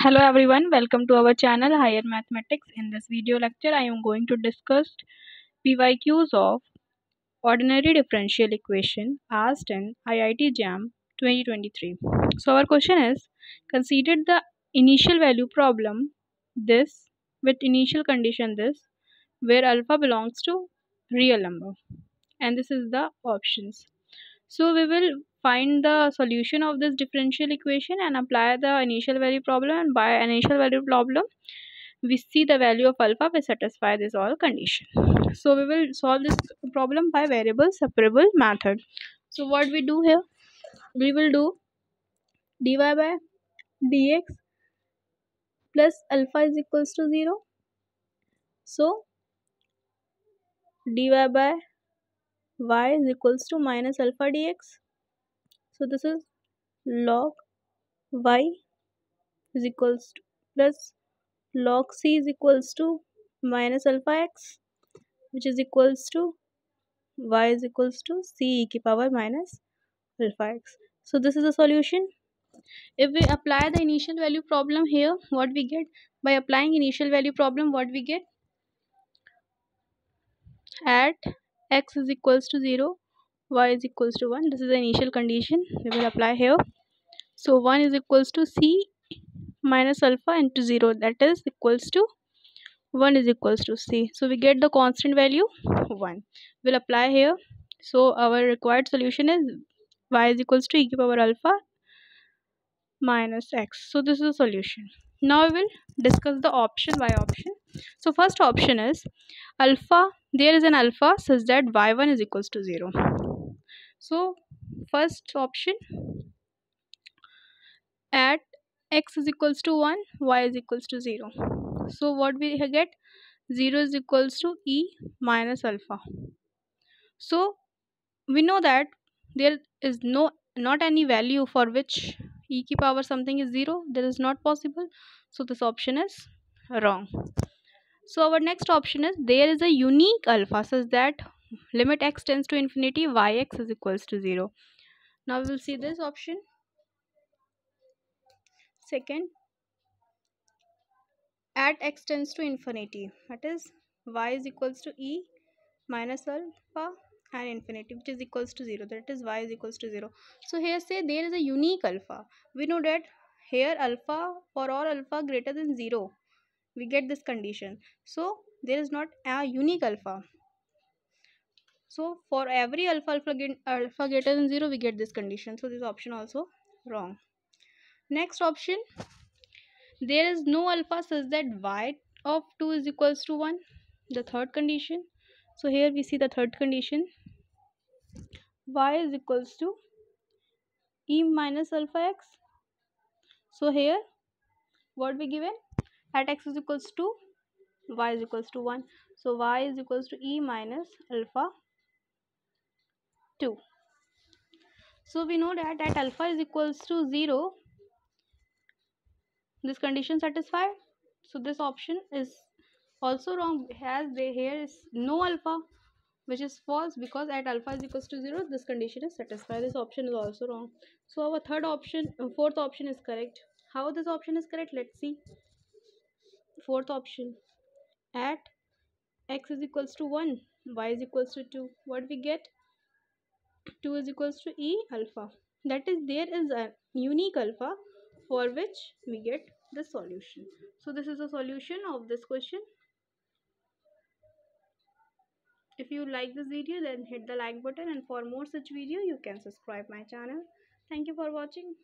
Hello everyone, welcome to our channel Higher Mathematics. In this video lecture, I am going to discuss PYQs of ordinary differential equation asked in IITJAM 2023. So our question is, consider the initial value problem this with initial condition this where alpha belongs to real number, and this is the options. So we will find the solution of this differential equation and apply the initial value problem, and by initial value problem we see the value of alpha will satisfy this all condition. So we will solve this problem by variable separable method. So what we do here, we will do dy by dx plus alpha is equals to 0. So dy by y is equals to minus alpha dx. So this is log y is equals to plus log c is equals to minus alpha x, which is equals to y is equals to c e की power minus alpha x. So this is the solution. If we apply the initial value problem here, what we get? By applying initial value problem, what we get? At x is equals to 0, y is equals to 1. This is the initial condition we will apply here. So 1 is equals to c minus alpha into 0, that is equals to 1 is equals to c. So we get the constant value 1. We'll apply here. So our required solution is y is equals to e to power alpha minus x. So this is the solution. Now we will discuss the option by option. So first option is alpha. There is an alpha such that y1 is equals to 0. So first option, at x is equals to 1, y is equals to 0. So what we get? 0 is equals to e minus alpha. So we know that there is not any value for which e की power something is 0. That is not possible. So this option is wrong. So our next option is there is a unique alpha such that limit x tends to infinity yx is equals to 0. Now we will see this option. Second, at x tends to infinity, that is y is equals to e minus alpha and infinity, which is equals to 0, that is y is equals to 0. So here say there is a unique alpha. We know that here alpha, for all alpha greater than 0 we get this condition. So there is not a unique alpha. So for every alpha greater than 0 we get this condition. So this option also wrong. Next option, there is no alpha such that y of 2 is equals to 1, the third condition. So here we see the third condition, y is equals to e minus alpha x. So here what we given? At x is equals to y is equals to 1. So y is equals to e minus alpha 2. So we know that at alpha is equals to 0, this condition satisfied. So this option is also wrong, as here is no alpha, which is false, because at alpha is equals to 0 this condition is satisfied. This option is also wrong. So our fourth option is correct. How this option is correct? Let's see. Fourth option, at x is equals to 1, y is equals to 2, what we get? 2 is equals to e alpha, that is there is a unique alpha for which we get the solution. So this is the solution of this question. If you like this video, then hit the like button, and for more such video you can subscribe my channel. Thank you for watching.